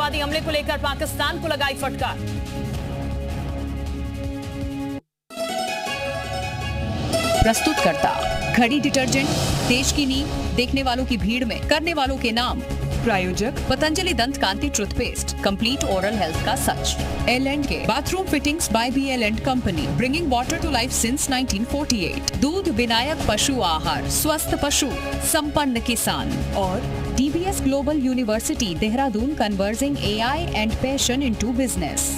आतंकवादी हमले को लेकर पाकिस्तान को लगाई फटकार। प्रस्तुतकर्ता घड़ी डिटर्जेंट, देश की नींव, देखने वालों की भीड़ में करने वालों के नाम। प्रायोजक Patanjali Dant Kanti toothpaste, complete oral health का सच। L&K bathroom fittings by BL&T company, bringing water to life since 1948। दूध विनायक पशु आहार, स्वस्थ पशु संपन्न किसान। और DBS global university Dehradun, converging AI and passion into business.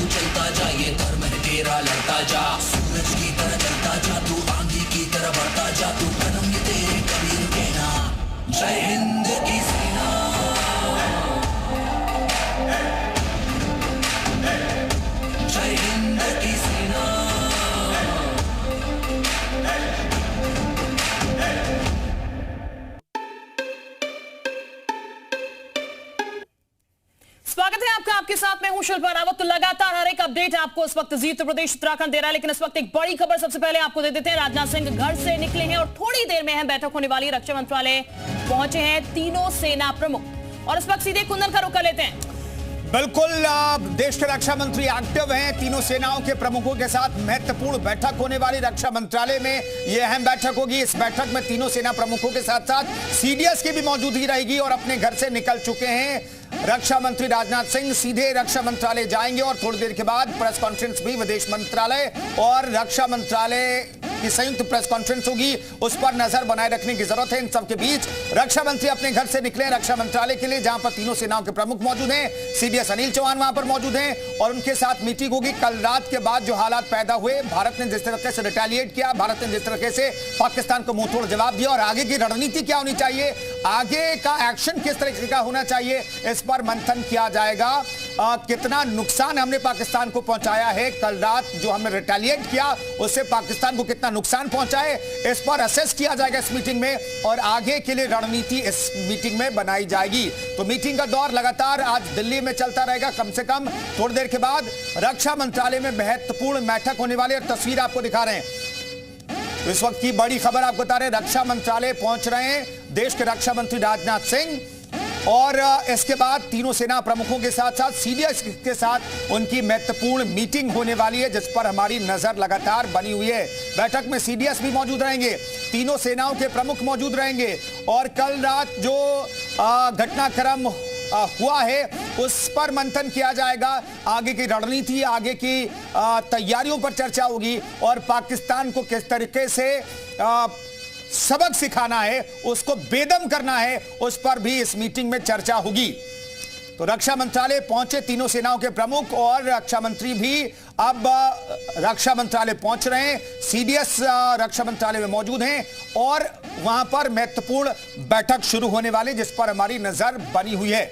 चलता जा, ये धर्म है तेरा, लड़ता जा। सूरज की तरह चलता जा, तू आंधी की तरह बढ़ता जा, तू कदम ये तेरे कभी रुके ना। जय हिंद की सेना, जय हिंद की सेना। स्वागत है आपका, आपके साथ में हूं शिल्पा रावत। तो लगातार हर एक अपडेट आपको इस वक्त जी उत्तर प्रदेश उत्तराखंड दे रहा है, लेकिन इस वक्त एक बड़ी खबर सबसे पहले आपको दे देते हैं। राजनाथ सिंह घर से निकले हैं और थोड़ी देर में है बैठक होने वाली। रक्षा मंत्रालय पहुंचे हैं तीनों सेना प्रमुख और इस वक्त सीधे कुंदन का रुख कर लेते हैं। बिल्कुल, देश के रक्षा मंत्री एक्टिव हैं। तीनों सेनाओं के प्रमुखों के साथ महत्वपूर्ण बैठक होने वाली। रक्षा मंत्रालय में यह अहम बैठक होगी। इस बैठक में तीनों सेना प्रमुखों के साथ साथ CDS की भी मौजूदगी रहेगी और अपने घर से निकल चुके हैं रक्षा मंत्री राजनाथ सिंह। सीधे रक्षा मंत्रालय जाएंगे और थोड़ी देर के बाद प्रेस कॉन्फ्रेंस भी विदेश मंत्रालय और रक्षा मंत्रालय की संयुक्त प्रेस कॉन्फ्रेंस होगी, उस पर नजर बनाए रखने की जरूरत है। इन सबके बीच रक्षा मंत्री अपने घर से निकले रक्षा मंत्रालय के लिए, जहां पर तीनों सेनाओं के प्रमुख मौजूद हैं। CDS अनिल चौहान वहां पर मौजूद हैं और उनके साथ मीटिंग होगी। कल रात के बाद जो हालात पैदा हुए, भारत ने जिस तरीके से रिटेलिएट किया, भारत ने जिस तरीके से पाकिस्तान को मुंह तोड़ जवाब दिया और आगे की रणनीति क्या होनी चाहिए, आगे का एक्शन किस तरीके का होना चाहिए, इस पर मंथन किया जाएगा। कितना नुकसान हमने पाकिस्तान को पहुंचाया है, कल रात जो हमने रिटेलिएट किया उससे पाकिस्तान को कितना नुकसान पहुंचा है, इस पर असेस किया जाएगा इस मीटिंग में और आगे के लिए रणनीति इस मीटिंग में बनाई जाएगी। तो मीटिंग का दौर लगातार आज दिल्ली में चलता रहेगा। कम से कम थोड़ी देर के बाद रक्षा मंत्रालय में महत्वपूर्ण बैठक होने वाली है। तस्वीर आपको दिखा रहे हैं। इस वक्त की बड़ी खबर आपको बता रहे हैं, रक्षा मंत्रालय पहुंच रहे हैं देश के रक्षा मंत्री राजनाथ सिंह और इसके बाद तीनों सेना प्रमुखों के साथ साथ CDS के साथ उनकी महत्वपूर्ण मीटिंग होने वाली है, जिस पर हमारी नजर लगातार बनी हुई है। बैठक में CDS भी मौजूद रहेंगे, तीनों सेनाओं के प्रमुख मौजूद रहेंगे और कल रात जो घटनाक्रम हुआ है उस पर मंथन किया जाएगा। आगे की रणनीति, आगे की तैयारियों पर चर्चा होगी और पाकिस्तान को किस तरीके से सबक सिखाना है, उसको बेदम करना है, उस पर भी इस मीटिंग में चर्चा होगी। तो रक्षा मंत्रालय पहुंचे तीनों सेनाओं के प्रमुख और रक्षा मंत्री भी अब रक्षा मंत्रालय पहुंच रहे हैं। CDS रक्षा मंत्रालय में मौजूद हैं और वहां पर महत्वपूर्ण बैठक शुरू होने वाली, जिस पर हमारी नजर बनी हुई है।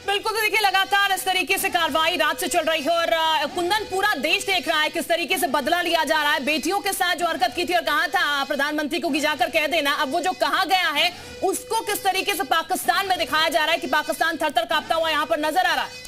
बिल्कुल, तो देखिए लगातार इस तरीके से कार्रवाई रात से चल रही है और कुंदन पूरा देश देख रहा है किस तरीके से बदला लिया जा रहा है। बेटियों के साथ जो हरकत की थी और कहा था प्रधानमंत्री को कि जाकर कह देना, अब वो जो कहा गया है उसको किस तरीके से पाकिस्तान में दिखाया जा रहा है कि पाकिस्तान थर-थर कांपता हुआ यहां पर नजर आ रहा है।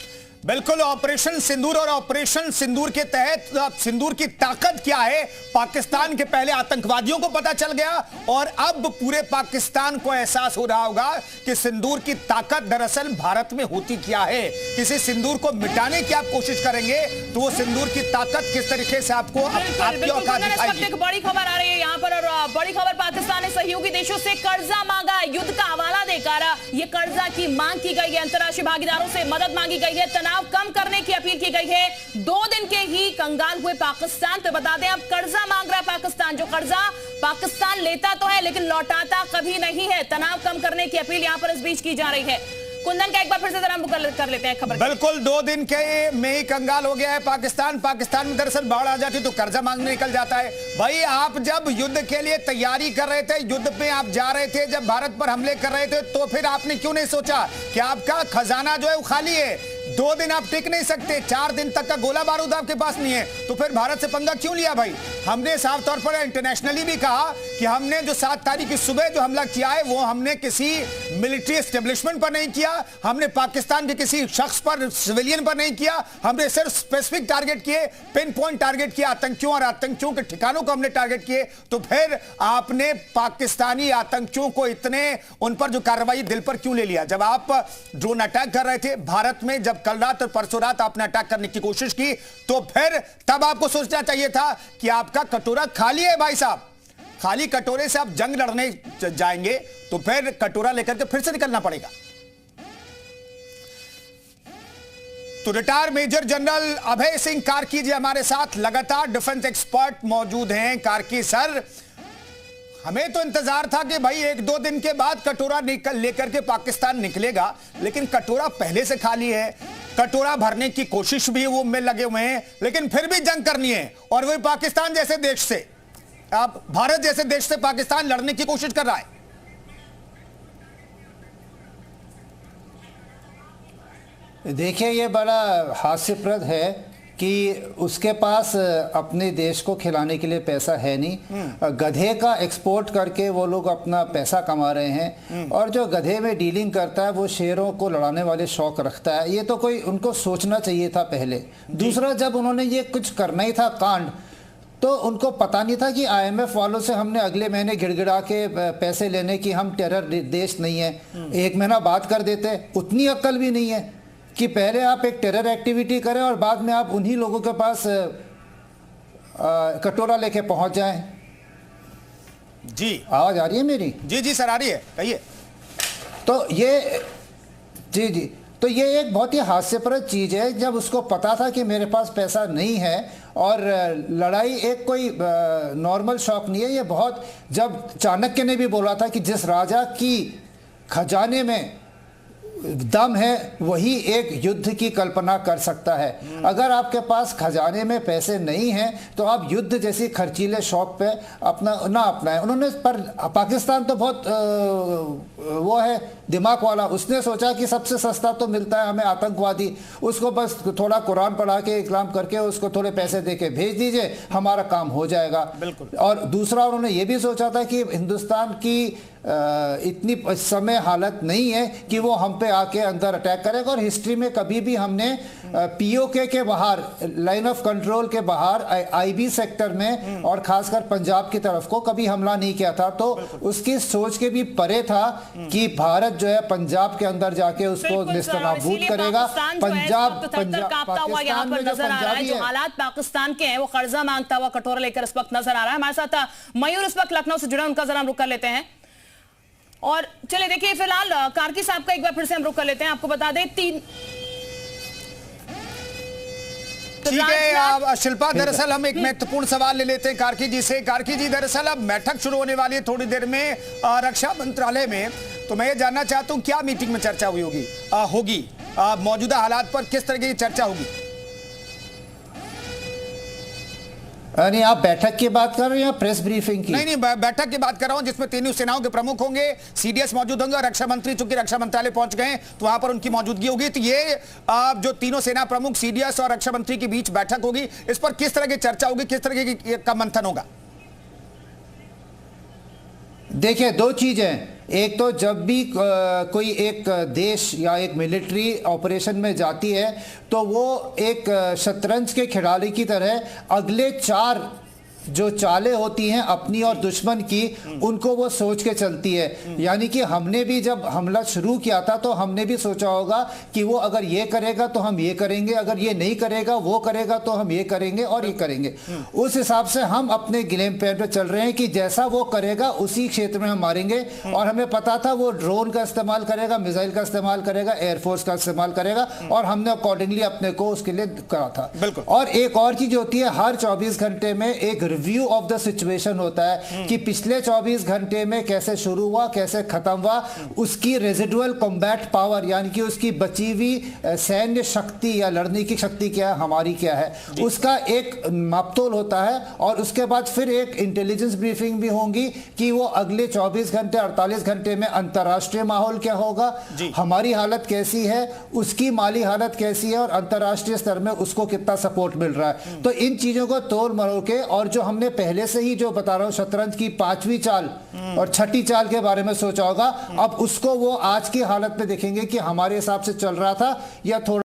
बिल्कुल, ऑपरेशन सिंदूर और ऑपरेशन सिंदूर के तहत सिंदूर की ताकत क्या है, पाकिस्तान के पहले आतंकवादियों को पता चल गया और अब पूरे पाकिस्तान को एहसास हो रहा होगा कि सिंदूर की ताकत दरअसल भारत में होती क्या है। किसी सिंदूर को मिटाने की आप कोशिश करेंगे तो वो सिंदूर की ताकत किस तरीके से आपको आपकी औकात दिखाएगी। एक बड़ी खबर आ रही है यहाँ पर और बड़ी खबर, पाकिस्तान ने सहयोगी देशों से कर्जा मांगा, युद्ध का हवाला देकर ये कर्जा की मांग की गई है। अंतर्राष्ट्रीय भागीदारों से मदद मांगी गई है, तनाव कम करने की अपील की गई है। 2 दिन के ही कंगाल हुए पाकिस्तान। तो बता दें अब कर्जा मांग रहा है पाकिस्तान, जो कर्जा पाकिस्तान लेता तो है लेकिन लौटाता कभी नहीं है। तनाव कम करने की अपील यहां पर इस बीच की जा रही है। कुंदन का एक बार फिर से जरा कर लेते हैं खबर। बिल्कुल, 2 दिन के में ही कंगाल हो गया है पाकिस्तान। पाकिस्तान में दरअसल बाढ़ आ जाती तो कर्जा मांगने निकल जाता है। भाई, आप जब युद्ध के लिए तैयारी कर रहे थे, युद्ध पे आप जा रहे थे, जब भारत पर हमले कर रहे थे, तो फिर आपने क्यों नहीं सोचा कि आपका खजाना जो है वो खाली है, 2 दिन आप टिक नहीं सकते, 4 दिन तक का गोला बारूद आपके पास नहीं है, तो फिर भारत से पंगा क्यों लिया भाई? हमने साफ तौर पर इंटरनेशनली भी कहा कि हमने जो 7 तारीख की सुबह जो हमला किया है वो हमने किसी मिलिट्री एस्टेब्लिशमेंट पर नहीं किया, हमने पाकिस्तान के किसी शख्स पर, सिविलियन पर नहीं किया, हमने सिर्फ स्पेसिफिक टारगेट किए, पिन पॉइंट टारगेट किया आतंकियों और आतंकियों के ठिकानों को हमने टारगेट किए। तो फिर आपने पाकिस्तानी आतंकियों को इतने उन पर जो कार्रवाई दिल पर क्यों ले लिया? जब आप ड्रोन अटैक कर रहे थे भारत में, जब कल रात और परसों रात आपने अटैक करने की कोशिश की, तो फिर तब आपको सोचना चाहिए था कि आपका कटोरा खाली है भाई साहब। खाली कटोरे से आप जंग लड़ने जाएंगे तो फिर कटोरा लेकर के फिर से निकलना पड़ेगा। तो retire major general Abhay Singh Karki जी हमारे साथ लगातार डिफेंस एक्सपर्ट मौजूद हैं। कार्की सर, हमें तो इंतजार था कि भाई 1-2 दिन के बाद कटोरा लेकर के पाकिस्तान निकलेगा, लेकिन कटोरा पहले से खाली है। कटोरा भरने की कोशिश भी वो में लगे हुए हैं, लेकिन फिर भी जंग करनी है, और वही पाकिस्तान जैसे देश से, अब भारत जैसे देश से पाकिस्तान लड़ने की कोशिश कर रहा है। देखिए, ये बड़ा हास्यप्रद है कि उसके पास अपने देश को खिलाने के लिए पैसा है नहीं, गधे का एक्सपोर्ट करके वो लोग अपना पैसा कमा रहे हैं, और जो गधे में डीलिंग करता है वो शेरों को लड़ाने वाले शौक रखता है। ये तो कोई उनको सोचना चाहिए था पहले। दूसरा, जब उन्होंने ये कुछ करना ही था कांड, तो उनको पता नहीं था कि IMF वालों से हमने अगले महीने गिड़गिड़ा के पैसे लेने की हम टेरर देश नहीं है, 1 महीना बात कर देते। उतनी अक्ल भी नहीं है कि पहले आप एक टेरर एक्टिविटी करें और बाद में आप उन्हीं लोगों के पास कटोरा लेके पहुंच जाएं। जी, आवाज आ रही है मेरी? जी जी सर, आ रही है, कहिए। तो ये जी तो ये एक बहुत ही हास्यप्रद चीज है। जब उसको पता था कि मेरे पास पैसा नहीं है, और लड़ाई एक कोई नॉर्मल शौक नहीं है, ये बहुत, जब चाणक्य ने भी बोला था कि जिस राजा की खजाने में दम है वही एक युद्ध की कल्पना कर सकता है। अगर आपके पास खजाने में पैसे नहीं हैं तो आप युद्ध जैसी खर्चीले शौक पे ना अपनाएं। उन्होंने, पर पाकिस्तान तो बहुत वो है दिमाग वाला, उसने सोचा कि सबसे सस्ता तो मिलता है हमें आतंकवादी, उसको बस थोड़ा कुरान पढ़ा के इस्लाम करके उसको थोड़े पैसे दे के भेज दीजिए, हमारा काम हो जाएगा। और दूसरा, उन्होंने ये भी सोचा था कि हिंदुस्तान की इतनी इस समय हालत नहीं है कि वो हम पे आके अंदर अटैक करेगा, और हिस्ट्री में कभी भी हमने POK के बाहर, लाइन ऑफ कंट्रोल के बाहर, IB सेक्टर में और खासकर पंजाब की तरफ को कभी हमला नहीं किया था। तो उसकी सोच के भी परे था कि भारत जो है पंजाब के अंदर जाके उसको निस्तनाबूद करेगा। पंजाब यहाँ पर नजर आ रहा है, जो हालात पाकिस्तान के हैं वो कर्जा मांगता हुआ कटोरा लेकर इस वक्त नजर आ रहा है। हमारे साथ मयूर इस वक्त लखनऊ से जुड़े, उनका जरा हम रुक कर लेते हैं। और चलिए देखिए, फिलहाल कार्की साहब का एक बार फिर से हम रुक कर लेते हैं। आपको बता दें, 3 ठीक है। अब शिल्पा, दरअसल हम एक महत्वपूर्ण सवाल ले लेते हैं कार्की जी से। कार्की जी, दरअसल अब बैठक शुरू होने वाली है थोड़ी देर में रक्षा मंत्रालय में, तो मैं ये जानना चाहता हूं क्या मीटिंग में चर्चा हुई होगी मौजूदा हालात पर किस तरह की चर्चा होगी? नहीं, आप बैठक की बात कर रहे हैं या प्रेस ब्रीफिंग की? नहीं, बैठक की बात कर रहा हूं जिसमें तीनों सेनाओं के प्रमुख होंगे, CDS मौजूद होंगे, और रक्षा मंत्री, चूंकि रक्षा मंत्रालय पहुंच गए तो वहां पर उनकी मौजूदगी होगी। तो ये जो तीनों सेना प्रमुख, CDS और रक्षा मंत्री के बीच बैठक होगी, इस पर किस तरह की चर्चा होगी, किस तरह का मंथन होगा? देखिए, 2 चीजें। एक तो जब भी कोई एक देश या एक मिलिट्री ऑपरेशन में जाती है तो वो एक शतरंज के खिलाड़ी की तरह अगले 4 जो चालें होती हैं अपनी और दुश्मन की, उनको वो सोच के चलती है। यानी कि हमने भी जब हमला शुरू किया था तो हमने भी सोचा होगा कि वो अगर ये करेगा तो हम ये करेंगे, अगर ये नहीं करेगा वो करेगा तो हम ये करेंगे और ये करेंगे। उस हिसाब से हम अपने गेम प्लान पे चल रहे हैं कि जैसा वो करेगा उसी क्षेत्र में हम मारेंगे। और हमें पता था वो ड्रोन का इस्तेमाल करेगा, मिसाइल का इस्तेमाल करेगा, एयरफोर्स का इस्तेमाल करेगा, और हमने अकॉर्डिंगली अपने को उसके लिए करा था। और एक और चीज होती है, हर 24 घंटे में एक रिव्यू ऑफ द सिचुएशन होता है कि पिछले 24 घंटे में कैसे शुरू हुआ, कैसे खत्म हुआ, उसकी रेजिडुअल कॉम्बैट पावर यानी कि उसकी बची हुई सैन्य शक्ति या लड़ने की शक्ति क्या है, हमारी क्या है, उसका एक मापतोल होता है। और उसके बाद फिर एक इंटेलिजेंस ब्रीफिंग भी होगी कि वो अगले 24 घंटे 48 घंटे में अंतर्राष्ट्रीय माहौल क्या होगा, हमारी हालत कैसी है, उसकी माली हालत कैसी है और अंतर्राष्ट्रीय स्तर में उसको कितना सपोर्ट मिल रहा है। तो इन चीजों को तोड़ मरोड़ के, और जो हमने पहले से ही जो बता रहा हूं शतरंज की 5वीं चाल और 6ठी चाल के बारे में सोचा होगा, अब उसको वो आज की हालत में देखेंगे कि हमारे हिसाब से चल रहा था या थोड़ा